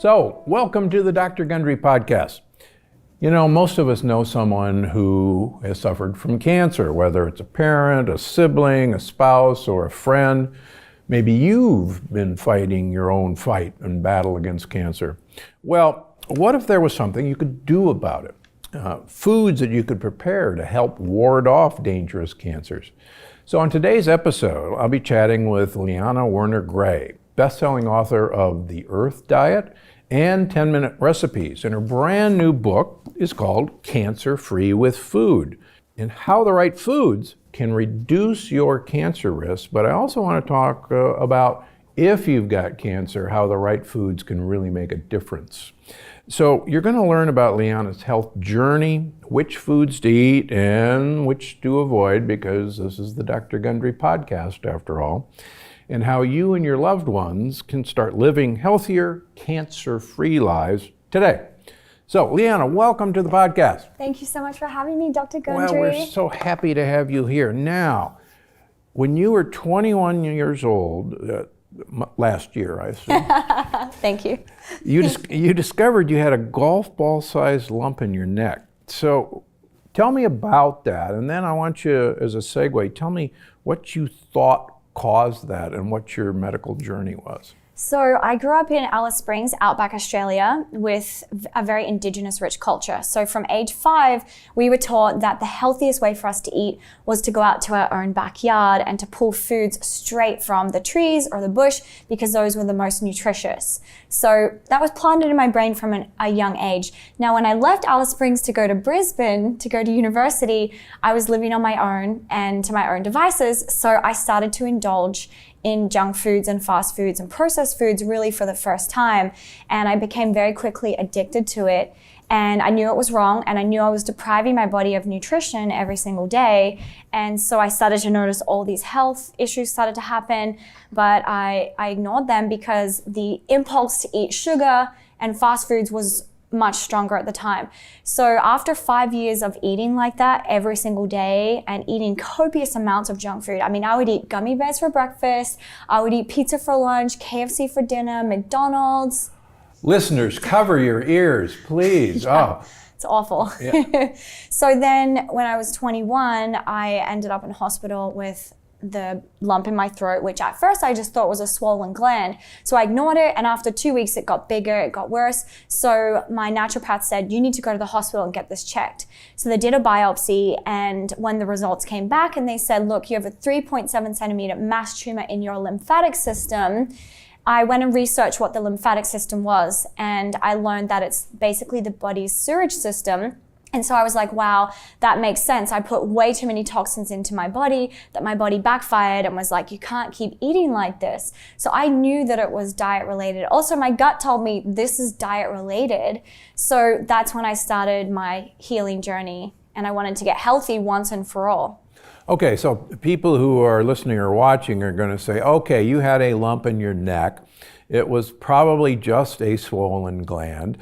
So, welcome to the Dr. Gundry podcast. You know, most of us know someone who has suffered from cancer, whether it's a parent, a sibling, a spouse, or a friend. Maybe you've been fighting your own fight and battle against cancer. Well, what if there was something you could do about it? Foods that you could prepare to help ward off dangerous cancers. So on today's episode, I'll be chatting with Leanna Werner Gray, best-selling author of The Earth Diet and 10-Minute Recipes. And her brand new book is called Cancer Free with Food, and how the right foods can reduce your cancer risk. But I also want to talk about if you've got cancer, how the right foods can really make a difference. So you're going to learn about Leanna's health journey, which foods to eat and which to avoid, because this is the Dr. Gundry podcast after all, and how you and your loved ones can start living healthier, cancer-free lives today. So, Leanna, welcome to the podcast. Thank you so much for having me, Dr. Gundry. Well, we're so happy to have you here. Now, when you were 21 years old, last year, I assume. Thank you. You discovered you had a golf ball-sized lump in your neck. So, tell me about that, and then I want you, as a segue, tell me what you thought caused that and what your medical journey was. So I grew up in Alice Springs, outback Australia, with a very indigenous rich culture. So from age 5, we were taught that the healthiest way for us to eat was to go out to our own backyard and to pull foods straight from the trees or the bush, because those were the most nutritious. So that was planted in my brain from a young age. Now, when I left Alice Springs to go to Brisbane, to go to university, I was living on my own and to my own devices. So I started to indulge in junk foods and fast foods and processed foods really for the first time. And I became very quickly addicted to it. And I knew it was wrong, and I knew I was depriving my body of nutrition every single day. And so I started to notice all these health issues started to happen, but I ignored them because the impulse to eat sugar and fast foods was much stronger at the time. So after 5 years of eating like that every single day and eating copious amounts of junk food, I mean, I would eat gummy bears for breakfast, I would eat pizza for lunch, KFC for dinner, McDonald's. Listeners, cover your ears, please. Yeah, oh, it's awful. Yeah. So then when I was 21, I ended up in hospital with the lump in my throat, which at first I just thought was a swollen gland. So I ignored it, and after 2 weeks it got bigger, it got worse. So my naturopath said, you need to go to the hospital and get this checked. So they did a biopsy, and when the results came back and they said, look, you have a 3.7 centimeter mass tumor in your lymphatic system, I went and researched what the lymphatic system was, and I learned that it's basically the body's sewage system. And so I was like, wow, that makes sense. I put way too many toxins into my body, that my body backfired and was like, you can't keep eating like this. So I knew that it was diet related. Also, my gut told me this is diet related. So that's when I started my healing journey, and I wanted to get healthy once and for all. Okay, so people who are listening or watching are going to say, okay, you had a lump in your neck. It was probably just a swollen gland.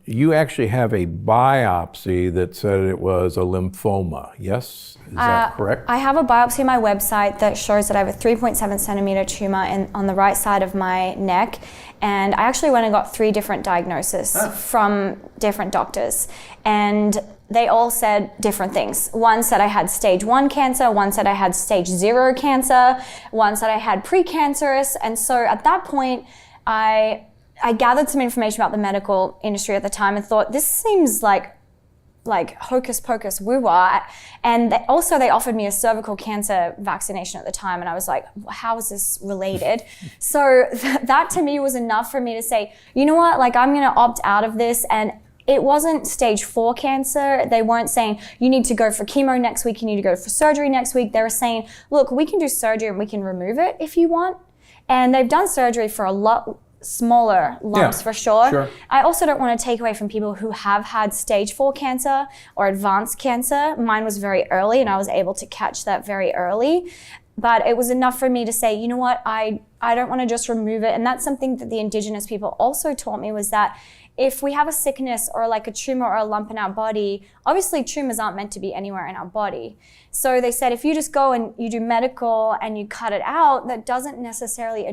You actually have a biopsy that said it was a lymphoma, yes? Is that correct? I have a biopsy on my website that shows that I have a 3.7 centimeter tumor on the right side of my neck. And I actually went and got 3 different diagnoses from different doctors. And they all said different things. One said I had stage 1 cancer, one said I had stage 0 cancer, one said I had precancerous. And so at that point, I gathered some information about the medical industry at the time and thought, this seems like hocus pocus woo-wah. And they offered me a cervical cancer vaccination at the time. And I was like, how is this related? So that to me was enough for me to say, you know what, like I'm gonna opt out of this. And it wasn't stage 4 cancer. They weren't saying, you need to go for chemo next week, you need to go for surgery next week. They were saying, look, we can do surgery and we can remove it if you want. And they've done surgery for a lot smaller lumps, for sure. I also don't want to take away from people who have had stage 4 cancer or advanced cancer. Mine was very early and I was able to catch that very early. But it was enough for me to say, you know what, I don't want to just remove it. And that's something that the Indigenous people also taught me, was that if we have a sickness or like a tumor or a lump in our body, obviously tumors aren't meant to be anywhere in our body. So they said, if you just go and you do medical and you cut it out, that doesn't necessarily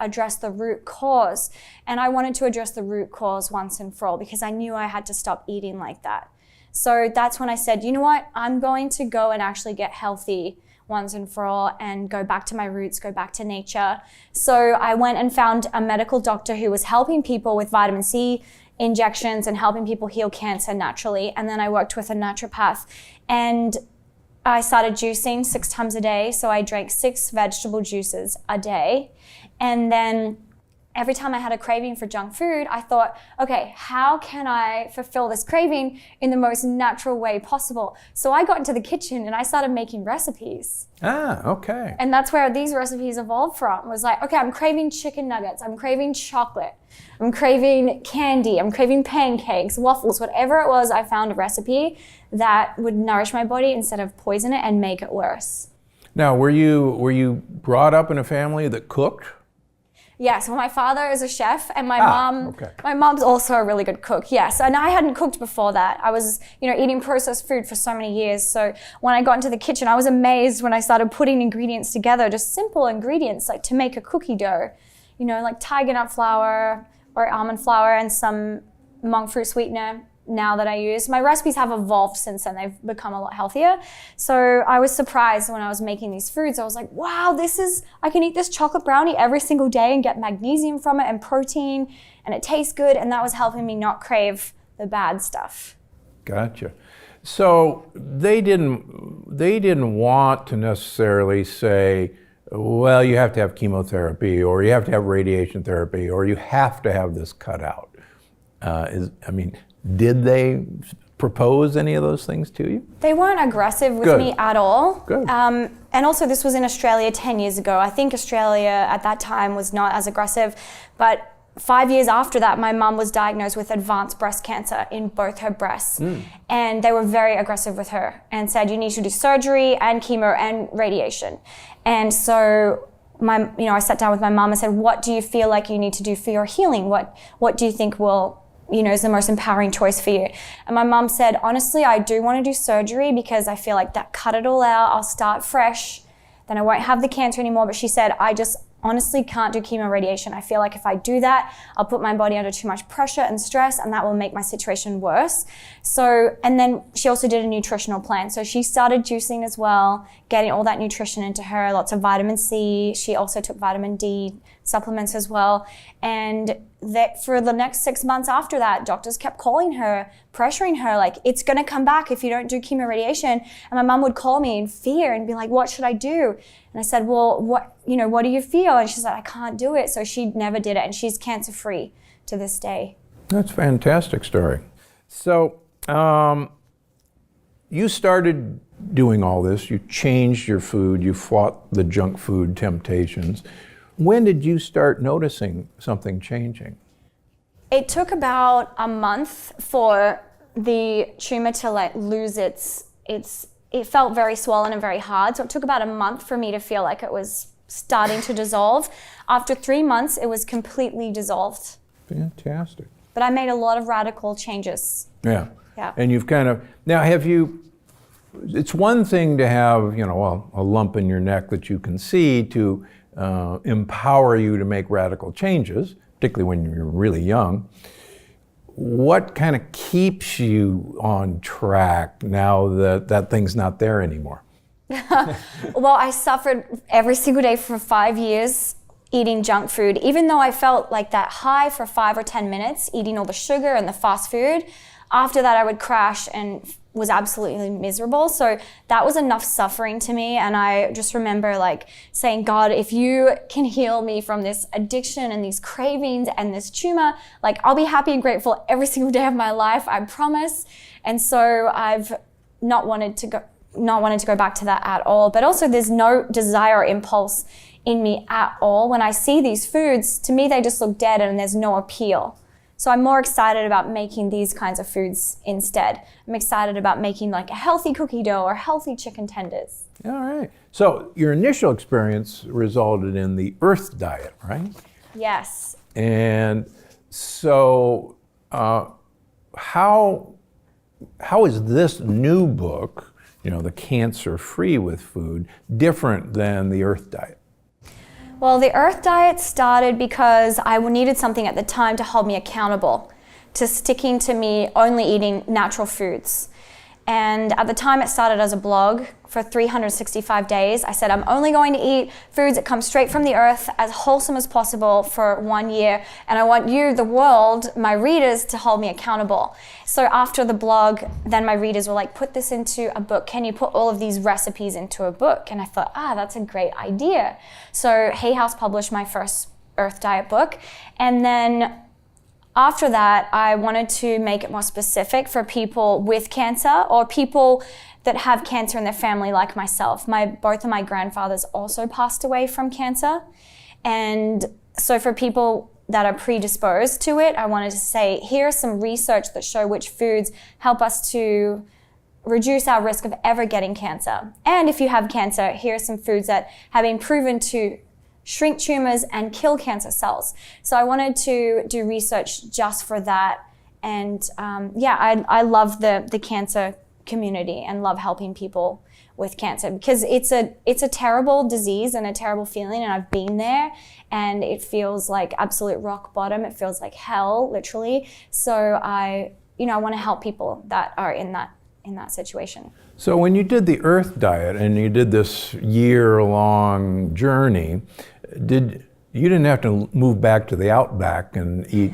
address the root cause. And I wanted to address the root cause once and for all, because I knew I had to stop eating like that. So that's when I said, you know what, I'm going to go and actually get healthy once and for all and go back to my roots, go back to nature. So I went and found a medical doctor who was helping people with vitamin C injections and helping people heal cancer naturally. And then I worked with a naturopath, and I started juicing 6 times a day. So I drank 6 vegetable juices a day. And then every time I had a craving for junk food, I thought, okay, how can I fulfill this craving in the most natural way possible? So I got into the kitchen and I started making recipes. Ah, okay. And that's where these recipes evolved from. Was like, okay, I'm craving chicken nuggets, I'm craving chocolate, I'm craving candy, I'm craving pancakes, waffles, whatever it was, I found a recipe that would nourish my body instead of poison it and make it worse. Now, were you brought up in a family that cooked? Yes, well, my father is a chef, and my mom's also a really good cook. Yes, and I hadn't cooked before that. I was, eating processed food for so many years. So when I got into the kitchen, I was amazed when I started putting ingredients together, just simple ingredients like to make a cookie dough, like tiger nut flour or almond flour and some monk fruit sweetener. Now that I use. My recipes have evolved since then. They've become a lot healthier. So I was surprised when I was making these foods. I was like, wow, I can eat this chocolate brownie every single day and get magnesium from it and protein, and it tastes good. And that was helping me not crave the bad stuff. Gotcha. So they didn't want to necessarily say, well, you have to have chemotherapy, or you have to have radiation therapy, or you have to have this cut out. Did they propose any of those things to you? They weren't aggressive with me at all. Good. And also this was in Australia 10 years ago. I think Australia at that time was not as aggressive, but 5 years after that, my mum was diagnosed with advanced breast cancer in both her breasts. And they were very aggressive with her and said, you need to do surgery and chemo and radiation. And so I sat down with my mum and said, what do you feel like you need to do for your healing? What do you think will is the most empowering choice for you? And my mom said, honestly, I do want to do surgery because I feel like that cut it all out. I'll start fresh. Then I won't have the cancer anymore. But she said, I just honestly can't do chemo radiation. I feel like if I do that, I'll put my body under too much pressure and stress, and that will make my situation worse. So, and then she also did a nutritional plan. So she started juicing as well, getting all that nutrition into her, lots of vitamin C. She also took vitamin D supplements as well. And that for the next 6 months after that, doctors kept calling her, pressuring her, like, it's going to come back if you don't do chemo radiation. And my mom would call me in fear and be like, what should I do? And I said, well, what do you feel? And she said, I can't do it. So she never did it. And she's cancer free to this day. That's a fantastic story. So you started doing all this. You changed your food. You fought the junk food temptations. When did you start noticing something changing? It took about a month for the tumor to lose it felt very swollen and very hard. So it took about a month for me to feel like it was starting to dissolve. After 3 months, it was completely dissolved. Fantastic. But I made a lot of radical changes. Yeah. Yeah. And you've it's one thing to have, a lump in your neck that you can see to empower you to make radical changes, particularly when you're really young. What kind of keeps you on track now that thing's not there anymore? Well, I suffered every single day for 5 years eating junk food. Even though I felt like that high for 5 or 10 minutes, eating all the sugar and the fast food, after that I would crash and was absolutely miserable. So that was enough suffering to me. And I just remember saying, God, if you can heal me from this addiction and these cravings and this tumor, I'll be happy and grateful every single day of my life, I promise. And so I've not wanted to go back to that at all. But also there's no desire or impulse in me at all. When I see these foods, to me, they just look dead and there's no appeal. So I'm more excited about making these kinds of foods instead. I'm excited about making like a healthy cookie dough or healthy chicken tenders. All right. So your initial experience resulted in the Earth Diet, right? Yes. And so how is this new book, The Cancer Free with Food, different than the Earth Diet? Well, the Earth Diet started because I needed something at the time to hold me accountable to sticking to me only eating natural foods. And at the time it started as a blog for 365 days. I said, I'm only going to eat foods that come straight from the earth, as wholesome as possible for 1 year. And I want you, the world, my readers, to hold me accountable. So after the blog, then my readers were like, put this into a book. Can you put all of these recipes into a book? And I thought, that's a great idea. So Hay House published my first Earth Diet book. And then after that, I wanted to make it more specific for people with cancer or people that have cancer in their family like myself. Both of my grandfathers also passed away from cancer. And so for people that are predisposed to it, I wanted to say, here's some research that show which foods help us to reduce our risk of ever getting cancer. And if you have cancer, here are some foods that have been proven to shrink tumors and kill cancer cells. So I wanted to do research just for that. And I love the cancer community and love helping people with cancer because it's a terrible disease and a terrible feeling, and I've been there, and it feels like absolute rock bottom. It feels like hell, literally. So I want to help people that are in that situation. So when you did the Earth Diet and you did this year-long journey, you didn't have to move back to the outback and eat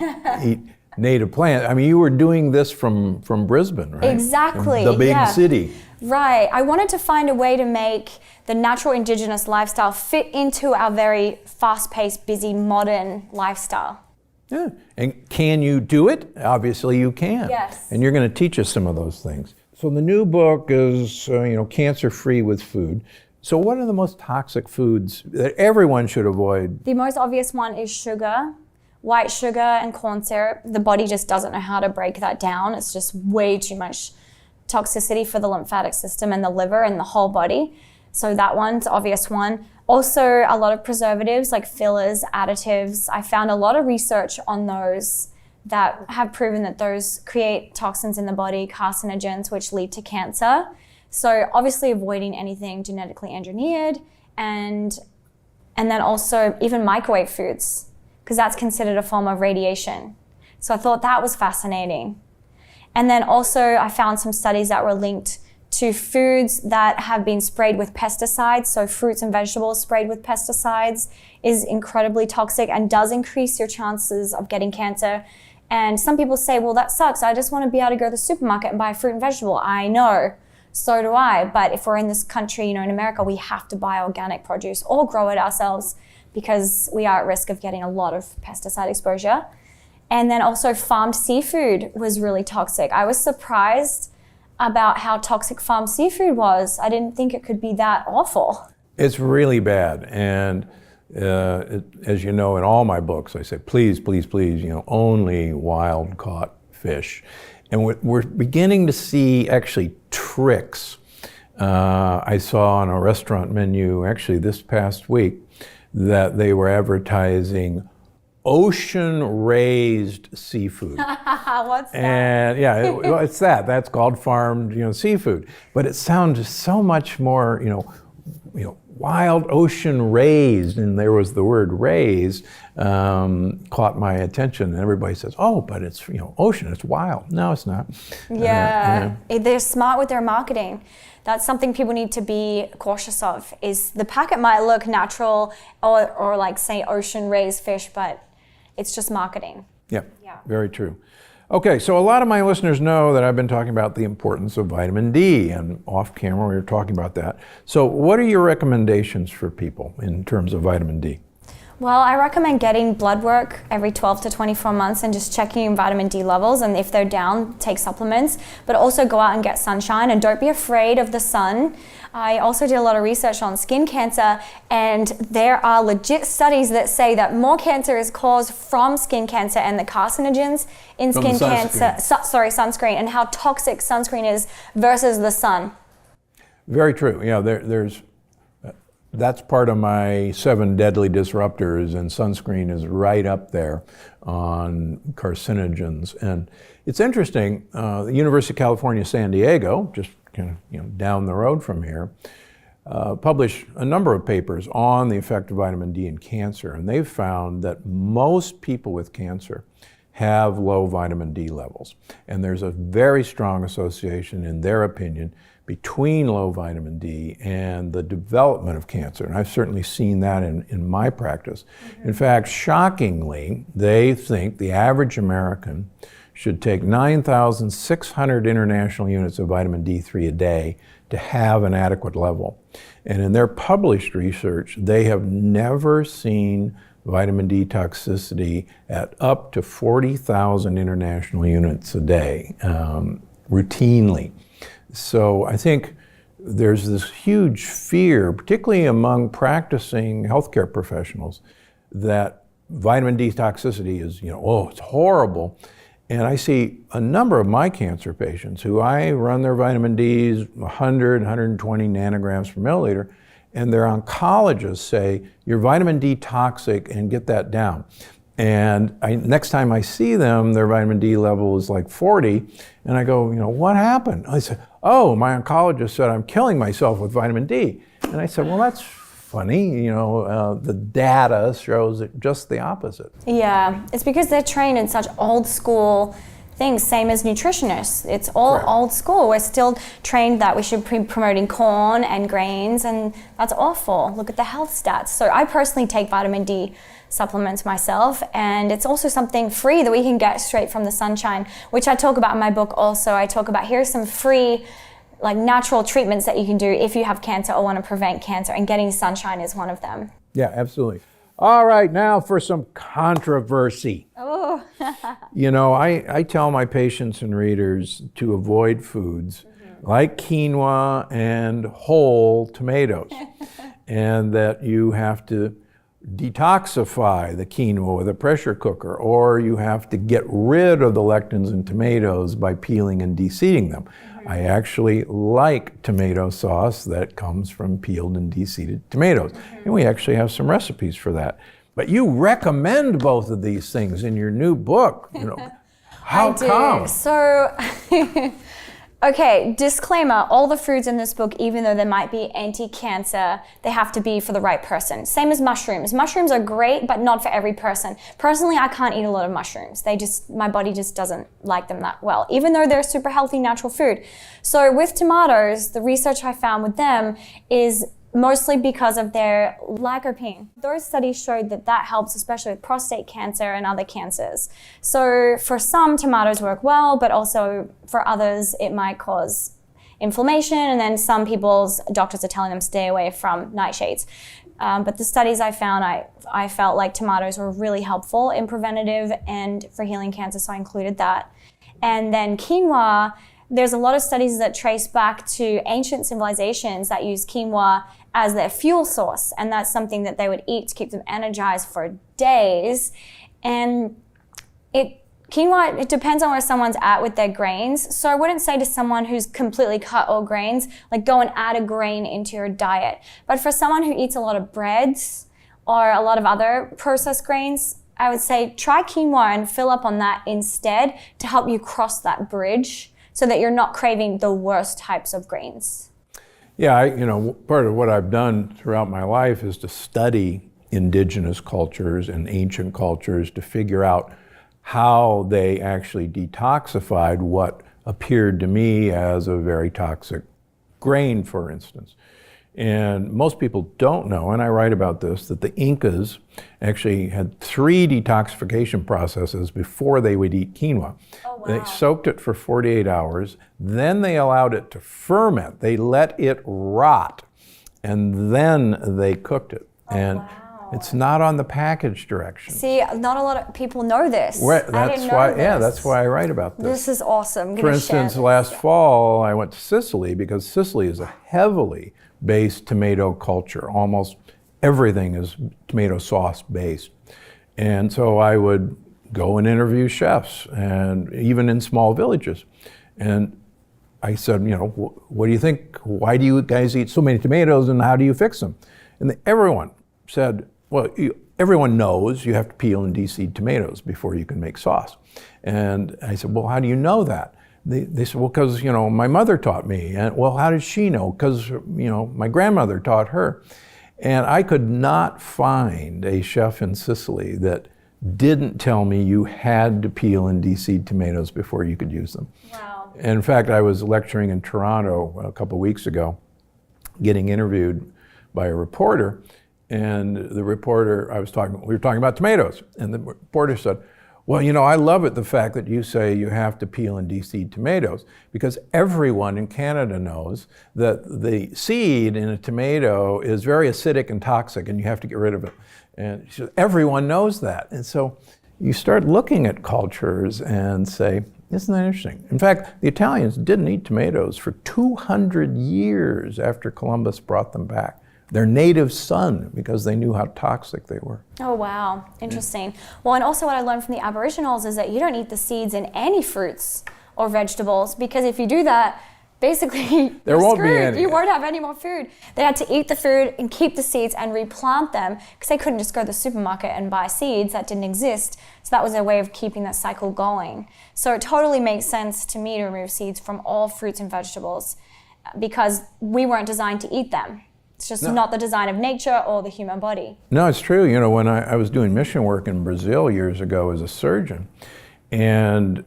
native plants. I mean, you were doing this from Brisbane, right? Exactly. The big city. Right. I wanted to find a way to make the natural indigenous lifestyle fit into our very fast-paced, busy, modern lifestyle. Yeah. And can you do it? Obviously you can. Yes. And you're going to teach us some of those things. So the new book is, Cancer Free with Food. So what are the most toxic foods that everyone should avoid? The most obvious one is sugar, white sugar and corn syrup. The body just doesn't know how to break that down. It's just way too much toxicity for the lymphatic system and the liver and the whole body. So that one's an obvious one. Also, a lot of preservatives like fillers, additives. I found a lot of research on those that have proven that those create toxins in the body, carcinogens, which lead to cancer. So obviously avoiding anything genetically engineered, and then also even microwave foods, because that's considered a form of radiation. So I thought that was fascinating. And then also I found some studies that were linked to foods that have been sprayed with pesticides. So fruits and vegetables sprayed with pesticides is incredibly toxic and does increase your chances of getting cancer. And some people say, well, that sucks. I just want to be able to go to the supermarket and buy a fruit and vegetable. I know. So do I. But if we're in this country, in America, we have to buy organic produce or grow it ourselves because we are at risk of getting a lot of pesticide exposure. And then also farmed seafood was really toxic. I was surprised about how toxic farmed seafood was. I didn't think it could be that awful. It's really bad. And as you know, in all my books, I say, please, please, please, only wild caught fish. And we're beginning to see actually tricks. I saw on a restaurant menu actually this past week that they were advertising ocean-raised seafood. What's that? And yeah, it's that. That's called farmed, seafood. But it sounds so much more, wild ocean raised, and there was the word raised, caught my attention. And everybody says, oh, but it's, ocean, it's wild. No, it's not. Yeah, they're smart with their marketing. That's something people need to be cautious of, is the packet might look natural or like say ocean raised fish, but it's just marketing. Yeah, very true. Okay, so a lot of my listeners know that I've been talking about the importance of vitamin D, and off camera we were talking about that. So what are your recommendations for people in terms of vitamin D? Well, I recommend getting blood work every 12 to 24 months and just checking your vitamin D levels. And if they're down, take supplements. But also go out and get sunshine and don't be afraid of the sun. I also did a lot of research on skin cancer, and there are legit studies that say that more cancer is caused from skin cancer and the carcinogens in skin cancer, sunscreen, and how toxic sunscreen is versus the sun. Very true. Yeah, that's part of my 7 deadly disruptors, and sunscreen is right up there on carcinogens. And it's interesting, the University of California, San Diego, just kind of down the road from here, published a number of papers on the effect of vitamin D in cancer, and they've found that most people with cancer have low vitamin D levels. And there's a very strong association, in their opinion, between low vitamin D and the development of cancer. And I've certainly seen that in my practice. Mm-hmm. In fact, shockingly, they think the average American should take 9,600 international units of vitamin D3 a day to have an adequate level. And in their published research, they have never seen vitamin D toxicity at up to 40,000 international units a day, routinely. So I think there's this huge fear, particularly among practicing healthcare professionals, that vitamin D toxicity is, it's horrible. And I see a number of my cancer patients who I run their vitamin Ds 100, 120 nanograms per milliliter, and their oncologists say, you're vitamin D toxic and get that down. And next time I see them, their vitamin D level is like 40, and I go, what happened? I said, oh, my oncologist said I'm killing myself with vitamin D. And I said, well, that's funny, the data shows it just the opposite. Yeah, it's because they're trained in such old school things, same as nutritionists. It's all Correct. Old school. We're still trained that we should be promoting corn and grains, and that's awful. Look at the health stats. So I personally take vitamin D supplements myself, and it's also something free that we can get straight from the sunshine, which I talk about in my book also. I talk about here's some free natural treatments that you can do if you have cancer or want to prevent cancer, and getting sunshine is one of them. Yeah, absolutely. All right, now for some controversy. Oh. I tell my patients and readers to avoid foods like quinoa and whole tomatoes, and that you have to detoxify the quinoa with a pressure cooker, or you have to get rid of the lectins in tomatoes by peeling and de-seeding them. I actually like tomato sauce that comes from peeled and de-seeded tomatoes. And we actually have some recipes for that. But you recommend both of these things in your new book. How come? So, okay, disclaimer, all the foods in this book, even though they might be anti-cancer, they have to be for the right person. Same as mushrooms. Mushrooms are great, but not for every person. Personally, I can't eat a lot of mushrooms. My body just doesn't like them that well, even though they're super healthy, natural food. So with tomatoes, the research I found with them is mostly because of their lycopene. Those studies showed that helps, especially with prostate cancer and other cancers. So for some, tomatoes work well, but also for others, it might cause inflammation. And then some people's doctors are telling them stay away from nightshades. But the studies I found, I felt like tomatoes were really helpful in preventative and for healing cancer, so I included that. And then quinoa, there's a lot of studies that trace back to ancient civilizations that use quinoa as their fuel source, and that's something that they would eat to keep them energized for days. And quinoa, it depends on where someone's at with their grains. So I wouldn't say to someone who's completely cut all grains, go and add a grain into your diet. But for someone who eats a lot of breads or a lot of other processed grains, I would say try quinoa and fill up on that instead to help you cross that bridge so that you're not craving the worst types of grains. Yeah, part of what I've done throughout my life is to study indigenous cultures and ancient cultures to figure out how they actually detoxified what appeared to me as a very toxic grain, for instance. And most people don't know, and I write about this, that the Incas actually had 3 detoxification processes before they would eat quinoa. Oh, wow. They soaked it for 48 hours, then they allowed it to ferment. They let it rot, and then they cooked it. Oh, and wow. It's not on the package directions. See, not a lot of people know this. I That's didn't know why. this. Yeah, that's why I write about this. This is awesome. I'm For gonna share instance, this. last fall I went to Sicily because Sicily is a heavily based tomato culture. Almost everything is tomato sauce based. And so I would go and interview chefs, and even in small villages. And I said, what do you think? Why do you guys eat so many tomatoes, and how do you fix them? And everyone said, well, everyone knows you have to peel and de-seed tomatoes before you can make sauce. And I said, well, how do you know that? They said, well, because, my mother taught me. And, well, how did she know? Because, my grandmother taught her. And I could not find a chef in Sicily that didn't tell me you had to peel and de-seed tomatoes before you could use them. Wow. In fact, I was lecturing in Toronto a couple of weeks ago, getting interviewed by a reporter, and the reporter, we were talking about tomatoes, and the reporter said, well, I love it, the fact that you say you have to peel and de-seed tomatoes, because everyone in Canada knows that the seed in a tomato is very acidic and toxic, and you have to get rid of it. And she said, everyone knows that. And so you start looking at cultures and say, isn't that interesting? In fact, the Italians didn't eat tomatoes for 200 years after Columbus brought them back. Their native son, because they knew how toxic they were. Oh, wow. Interesting. Well, and also what I learned from the Aboriginals is that you don't eat the seeds in any fruits or vegetables, because if you do that, basically there won't be any. You won't have any more food. They had to eat the food and keep the seeds and replant them, because they couldn't just go to the supermarket and buy seeds that didn't exist. So that was their way of keeping that cycle going. So it totally makes sense to me to remove seeds from all fruits and vegetables, because we weren't designed to eat them. It's just not the design of nature or the human body. No, it's true. When I was doing mission work in Brazil years ago as a surgeon, and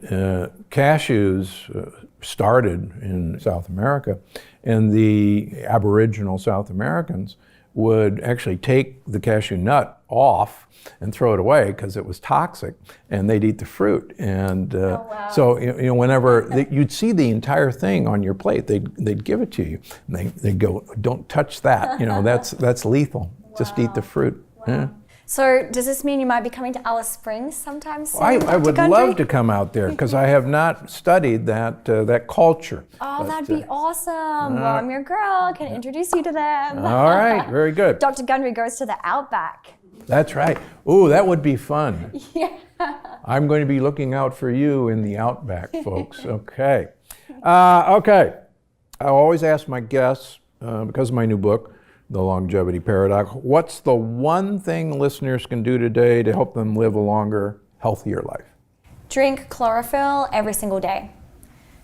cashews started in South America, and the Aboriginal South Americans would actually take the cashew nut off and throw it away because it was toxic, and they'd eat the fruit. And so whenever you'd see the entire thing on your plate, they'd give it to you, and they'd go, "Don't touch that. That's lethal. Just eat the fruit." Wow. Yeah. So does this mean you might be coming to Alice Springs sometime soon? I would love to come out there, because I have not studied that culture. Oh, that'd be awesome. Well, I'm your girl. Can introduce you to them. All right, very good. Dr. Gundry goes to the Outback. That's right. Ooh, that would be fun. Yeah. I'm going to be looking out for you in the Outback, folks. Okay. Okay. I always ask my guests, because of my new book, The Longevity Paradox, what's the one thing listeners can do today to help them live a longer, healthier life? Drink chlorophyll every single day.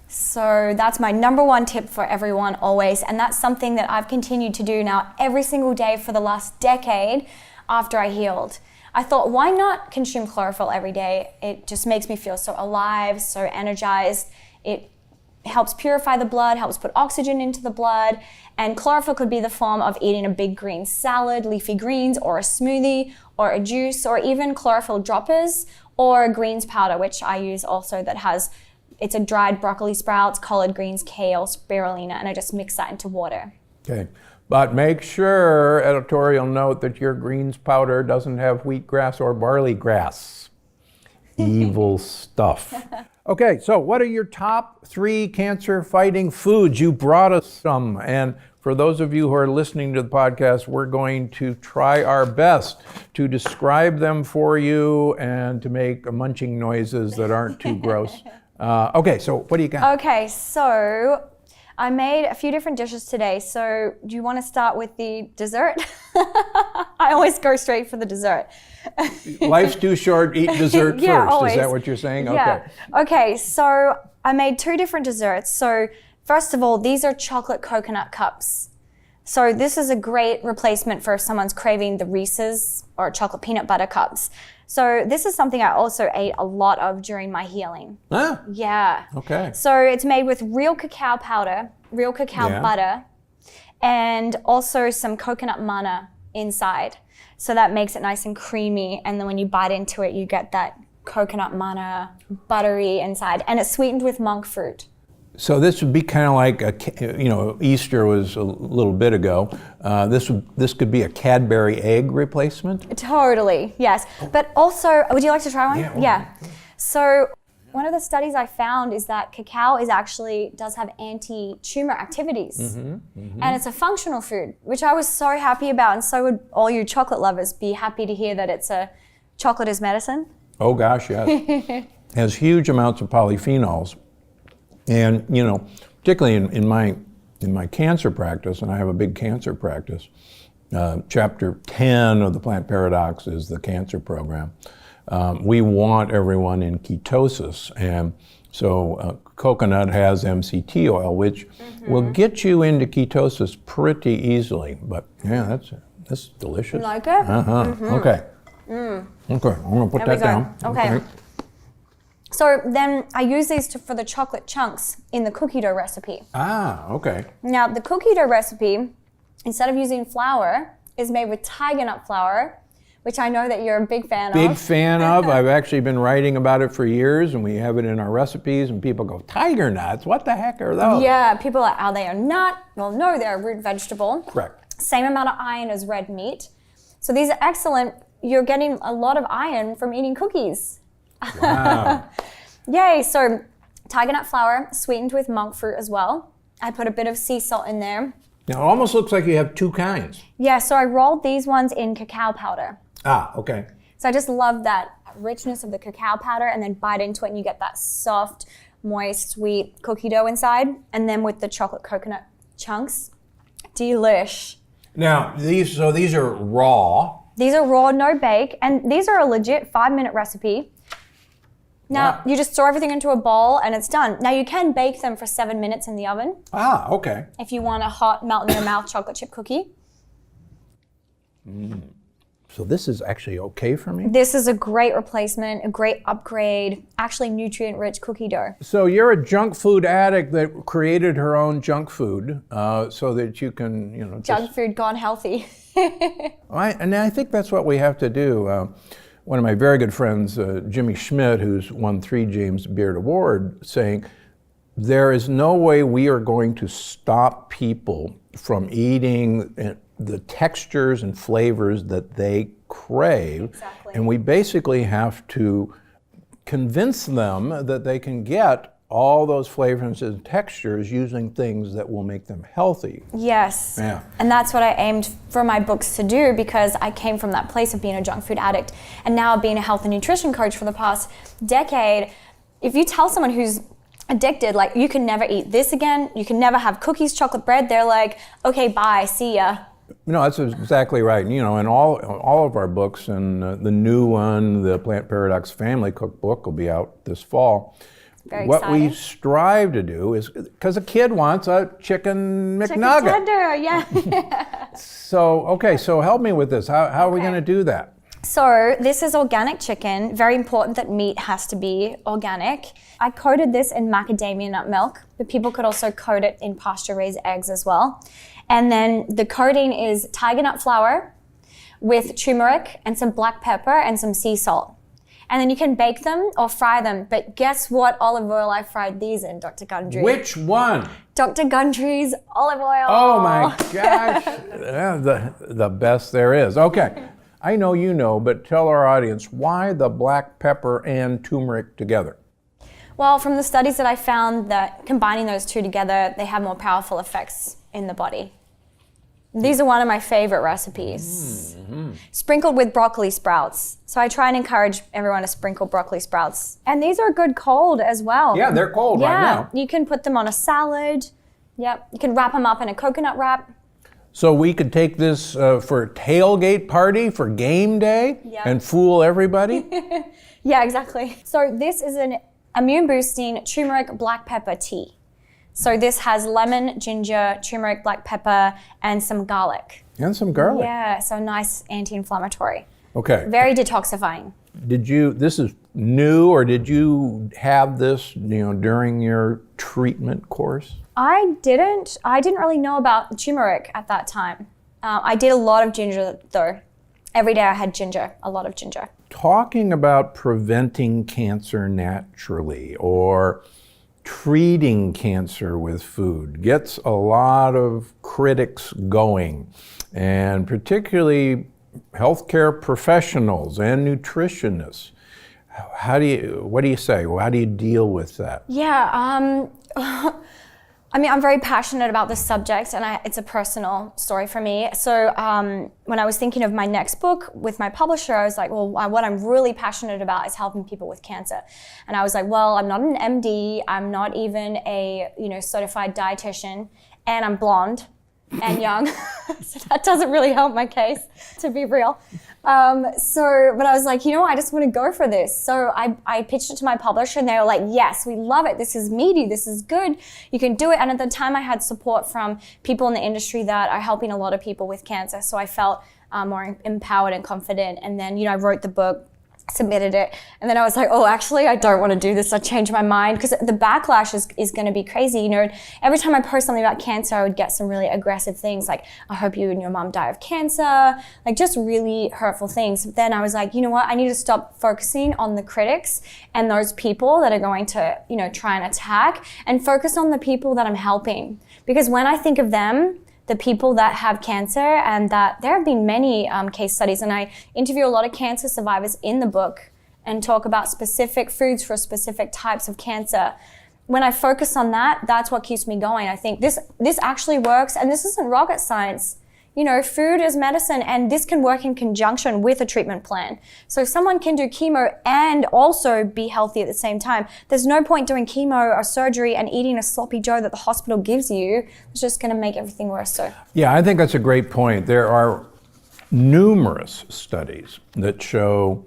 So that's my number one tip for everyone always. And that's something that I've continued to do now every single day for the last decade after I healed. I thought, why not consume chlorophyll every day? It just makes me feel so alive, so energized. It helps purify the blood, helps put oxygen into the blood. And chlorophyll could be the form of eating a big green salad, leafy greens, or a smoothie, or a juice, or even chlorophyll droppers, or a greens powder, which I use also, it's a dried broccoli sprouts, collard greens, kale, spirulina, and I just mix that into water. Okay. But make sure, editorial note, that your greens powder doesn't have wheatgrass or barley grass. Evil stuff. Okay, so what are your top 3 cancer-fighting foods? You brought us some, and for those of you who are listening to the podcast, we're going to try our best to describe them for you and to make munching noises that aren't too gross. Okay, so what do you got? Okay, so I made a few different dishes today. So do you want to start with the dessert? I always go straight for the dessert. Life's too short, eat dessert Yeah, first. always. Is that what you're saying? Yeah. Okay, so I made 2 different desserts. So first of all, these are chocolate coconut cups. So this is a great replacement for if someone's craving the Reese's or chocolate peanut butter cups. So this is something I also ate a lot of during my healing. Ah, Yeah. okay. So it's made with real cacao powder, real cacao butter, and also some coconut manna inside. So that makes it nice and creamy. And then when you bite into it, you get that coconut manna buttery inside. And it's sweetened with monk fruit. So this would be kind of like Easter was a little bit ago. This could be a Cadbury egg replacement. Totally, yes. But also, would you like to try one? Yeah. So one of the studies I found is that cacao does have anti-tumor activities. And it's a functional food, which I was so happy about, and so would all you chocolate lovers be happy to hear that chocolate is medicine. Oh gosh, yes. Has huge amounts of polyphenols. And particularly in my cancer practice, and I have a big cancer practice, chapter 10 of the Plant Paradox is the cancer program. We want everyone in ketosis, and so coconut has MCT oil, which will get you into ketosis pretty easily. But yeah, that's delicious. You like it? Okay. Okay, I'm gonna put that down. Okay. So then I use these for the chocolate chunks in the cookie dough recipe. Ah, okay. Now the cookie dough recipe, instead of using flour, is made with tiger nut flour, which I know that you're a big fan of. Big fan of. I've actually been writing about it for years, and we have it in our recipes, and people go, tiger nuts, what the heck are those? Yeah, people are like, are they a nut? Well, no, they're a root vegetable. Correct. Same amount of iron as red meat. So these are excellent. You're getting a lot of iron from eating cookies. Wow. Yay, so tiger nut flour, sweetened with monk fruit as well. I put a bit of sea salt in there. Now, it almost looks like you have two kinds. Yeah, so I rolled these ones in cacao powder. Ah, okay. So I just love that richness of the cacao powder, and then bite into it and you get that soft, moist, sweet cookie dough inside. And then with the chocolate coconut chunks, delish. Now, these are raw. These are raw, no bake, and these are a legit 5-minute recipe. Now, you just store everything into a bowl and it's done. Now, you can bake them for 7 minutes in the oven Ah, okay. if you want a hot, melt-in-your-mouth chocolate chip cookie. So this is actually okay for me? This is a great replacement, a great upgrade, actually nutrient-rich cookie dough. So you're a junk food addict that created her own junk food so that you can, Junk food gone healthy. And I think that's what we have to do. One of my very good friends, Jimmy Schmidt, who's won 3 James Beard Award, saying, there is no way we are going to stop people from eating the textures and flavors that they crave. Exactly. And we basically have to convince them that they can get all those flavors and textures using things that will make them healthy. Yes. Yeah. And that's what I aimed for my books to do, because I came from that place of being a junk food addict and now being a health and nutrition coach for the past decade. If you tell someone who's addicted, like, you can never eat this again, you can never have cookies, chocolate bread, they're like, okay, bye, see ya. No, that's exactly right. In all of our books, and the new one, the Plant Paradox Family Cookbook, will be out this fall. Very what exciting. we strive to do is, because a kid wants a chicken Chicken McNugget. tender, yeah. So help me with this. How are we going to do that? So this is organic chicken. Very important that meat has to be organic. I coated this in macadamia nut milk, but people could also coat it in pasture-raised eggs as well. And then the coating is tiger nut flour with turmeric and some black pepper and some sea salt. And then you can bake them or fry them. But guess what olive oil I fried these in, Dr. Gundry? Which one? Dr. Gundry's olive oil. Oh my gosh. Yeah, the best there is. Okay. I know you know, but tell our audience, why the black pepper and turmeric together? Well, from the studies that I found, that combining those two together, they have more powerful effects in the body. These are one of my favorite recipes. Sprinkled with broccoli sprouts. So I try and encourage everyone to sprinkle broccoli sprouts. And these are good cold as well. Yeah, they're cold right now. You can put them on a salad. Yep. You can wrap them up in a coconut wrap. So we could take this for a tailgate party for game day and fool everybody? Yeah, exactly. So this is an immune boosting turmeric black pepper tea. So this has lemon, ginger, turmeric, black pepper, and some garlic. And some garlic. Yeah, so nice anti-inflammatory. Okay. Very detoxifying. This is new, or did you have this, during your treatment course? I didn't really know about turmeric at that time. I did a lot of ginger though. Every day I had ginger, a lot of ginger. Talking about preventing cancer naturally, or treating cancer with food gets a lot of critics going, and particularly healthcare professionals and nutritionists. What do you say? How do you deal with that? Yeah, I mean, I'm very passionate about this subject, and it's a personal story for me. So when I was thinking of my next book with my publisher, I was like, well, what I'm really passionate about is helping people with cancer. And I was like, well, I'm not an MD, I'm not even a certified dietitian, and I'm blonde and young. So that doesn't really help my case, to be real. But I was like, I just want to go for this. So I pitched it to my publisher, and they were like, yes, we love it. This is meaty. This is good. You can do it. And at the time I had support from people in the industry that are helping a lot of people with cancer. So I felt more empowered and confident. And then, I wrote the book, submitted it, and then I was like, oh, actually, I don't want to do this. I changed my mind, because the backlash is going to be crazy. Every time I post something about cancer, I would get some really aggressive things like, I hope you and your mom die of cancer, like just really hurtful things. But then I was like, you know what, I need to stop focusing on the critics and those people that are going to, try and attack, and focus on the people that I'm helping. Because when I think of them, the people that have cancer, and that there have been many case studies, and I interview a lot of cancer survivors in the book and talk about specific foods for specific types of cancer. When I focus on that, that's what keeps me going. I think this actually works, and this isn't rocket science. Food is medicine, and this can work in conjunction with a treatment plan. So someone can do chemo and also be healthy at the same time. There's no point doing chemo or surgery and eating a sloppy Joe that the hospital gives you. It's just going to make everything worse. So yeah, I think that's a great point. There are numerous studies that show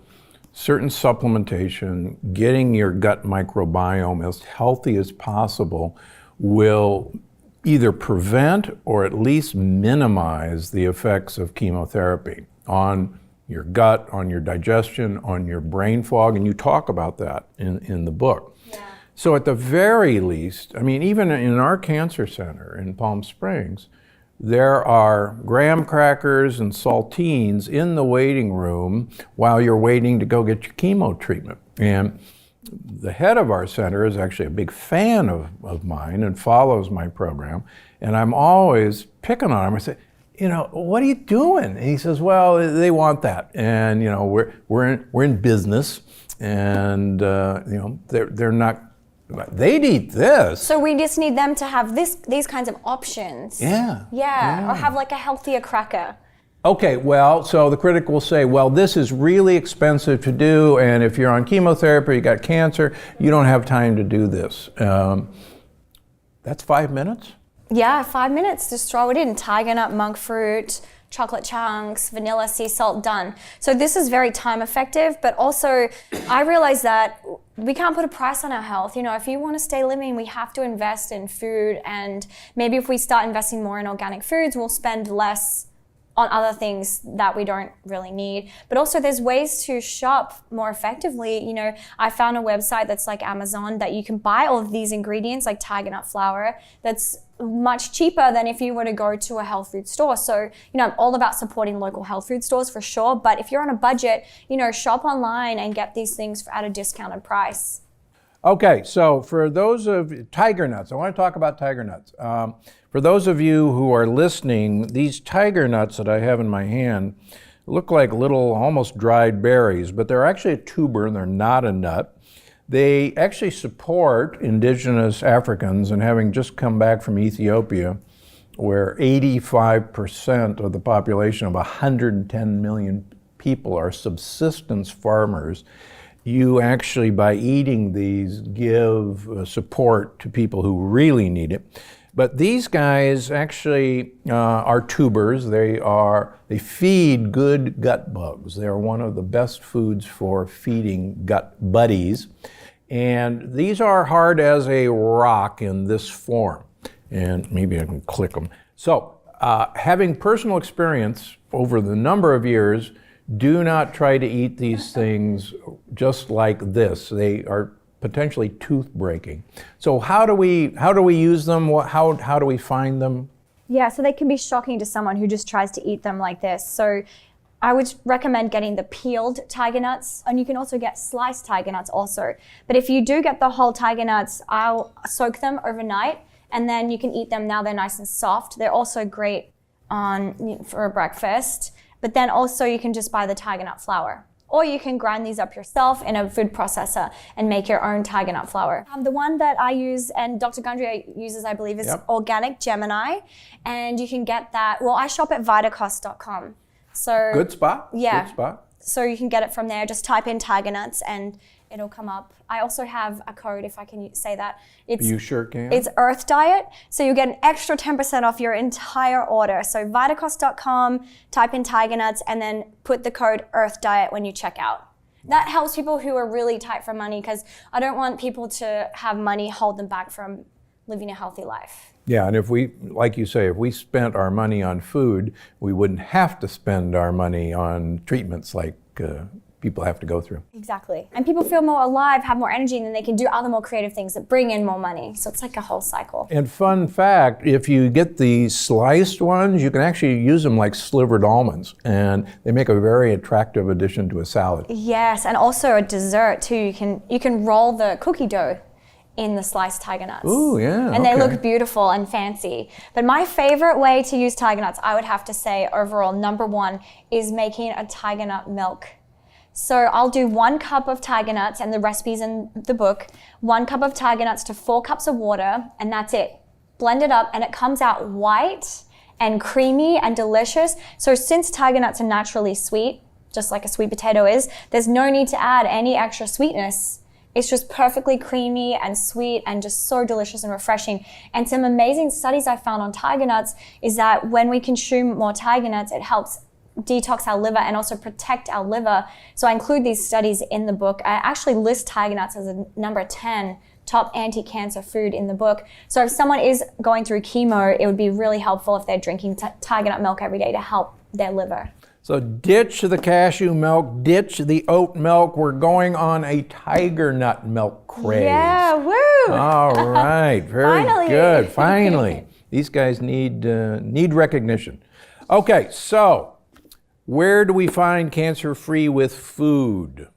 certain supplementation, getting your gut microbiome as healthy as possible, will either prevent or at least minimize the effects of chemotherapy on your gut, on your digestion, on your brain fog, and you talk about that in the book. Yeah. So at the very least, I mean, even in our cancer center in Palm Springs, there are graham crackers and saltines in the waiting room while you're waiting to go get your chemo treatment. And the head of our center is actually a big fan of mine and follows my program. And I'm always picking on him. I say, what are you doing? And he says, well, they want that. And, we're in business, and, they're not, they'd eat this. So we just need them to have these kinds of options. Yeah. Or have like a healthier cracker. Okay, well, so the critic will say, well, this is really expensive to do, and if you're on chemotherapy, you got cancer, you don't have time to do this. That's 5 minutes? Yeah, 5 minutes, just throw it in. Tiger nut, monk fruit, chocolate chunks, vanilla, sea salt, done. So this is very time effective, but also I realize that we can't put a price on our health. If you want to stay living, we have to invest in food, and maybe if we start investing more in organic foods, we'll spend less on other things that we don't really need. But also there's ways to shop more effectively. I found a website that's like Amazon that you can buy all of these ingredients like tiger nut flour that's much cheaper than if you were to go to a health food store. So, I'm all about supporting local health food stores for sure. But if you're on a budget, shop online and get these things at a discounted price. Okay, so for those of tiger nuts, I want to talk about tiger nuts. For those of you who are listening, these tiger nuts that I have in my hand look like little, almost dried berries, but they're actually a tuber and they're not a nut. They actually support indigenous Africans, and having just come back from Ethiopia, where 85% of the population of 110 million people are subsistence farmers, you actually, by eating these, give support to people who really need it. But these guys actually are tubers. They feed good gut bugs. They are one of the best foods for feeding gut buddies. And these are hard as a rock in this form. And maybe I can click them. So having personal experience over the number of years, do not try to eat these things just like this. They are potentially tooth breaking. So how do we use them? How do we find them? Yeah, so they can be shocking to someone who just tries to eat them like this. So I would recommend getting the peeled tiger nuts, and you can also get sliced tiger nuts also. But if you do get the whole tiger nuts, I'll soak them overnight, and then you can eat them now they're nice and soft. They're also great for a breakfast. But then also you can just buy the tiger nut flour. Or you can grind these up yourself in a food processor and make your own tiger nut flour. The one that I use and Dr. Gundry uses, I believe, is Organic Gemini. And you can get that, well, I shop at Vitacost.com. So Good spot. Yeah. Good spot. So you can get it from there. Just type in tiger nuts and it'll come up. I also have a code, if I can say that. You sure can. It's Earth Diet. So you get an extra 10% off your entire order. So Vitacost.com, type in tiger nuts, and then put the code Earth Diet when you check out. That helps people who are really tight for money, because I don't want people to have money hold them back from living a healthy life. Yeah, and if we, like you say, if we spent our money on food, we wouldn't have to spend our money on treatments like people have to go through. Exactly. And people feel more alive, have more energy, and then they can do other more creative things that bring in more money. So it's like a whole cycle. And fun fact, if you get the sliced ones, you can actually use them like slivered almonds, and they make a very attractive addition to a salad. Yes, and also a dessert too. You can roll the cookie dough in the sliced tiger nuts. Ooh, yeah. And they look beautiful and fancy. But my favorite way to use tiger nuts, I would have to say overall, number one, is making a tiger nut milk. So I'll do 1 cup of tiger nuts, and the recipe's in the book, 1 cup of tiger nuts to 4 cups of water, and that's it. Blend it up, and it comes out white and creamy and delicious. So since tiger nuts are naturally sweet, just like a sweet potato is, there's no need to add any extra sweetness. It's just perfectly creamy and sweet and just so delicious and refreshing. And some amazing studies I found on tiger nuts is that when we consume more tiger nuts, it helps detox our liver and also protect our liver. So I include these studies in the book. I actually list tiger nuts as a number 10 top anti-cancer food in the book. So if someone is going through chemo, it would be really helpful if they're drinking tiger nut milk every day to help their liver. So ditch the cashew milk, ditch the oat milk. We're going on a tiger nut milk craze. Yeah, woo! All right, very Finally. good. Finally, these guys need recognition. Okay, so where do we find Cancer Free with Food?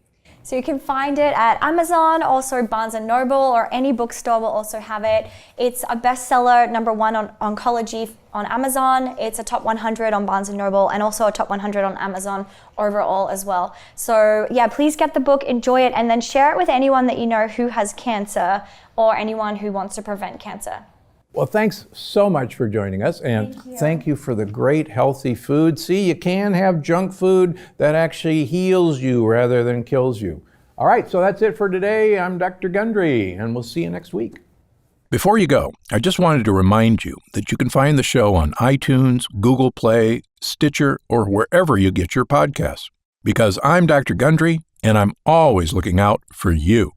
So you can find it at Amazon, also Barnes & Noble, or any bookstore will also have it. It's a bestseller, number 1 on oncology on Amazon. It's a top 100 on Barnes & Noble, and also a top 100 on Amazon overall as well. So yeah, please get the book, enjoy it, and then share it with anyone that you know who has cancer or anyone who wants to prevent cancer. Well, thanks so much for joining us, and thank you for the great healthy food. See, you can have junk food that actually heals you rather than kills you. All right, so that's it for today. I'm Dr. Gundry, and we'll see you next week. Before you go, I just wanted to remind you that you can find the show on iTunes, Google Play, Stitcher, or wherever you get your podcasts. Because I'm Dr. Gundry, and I'm always looking out for you.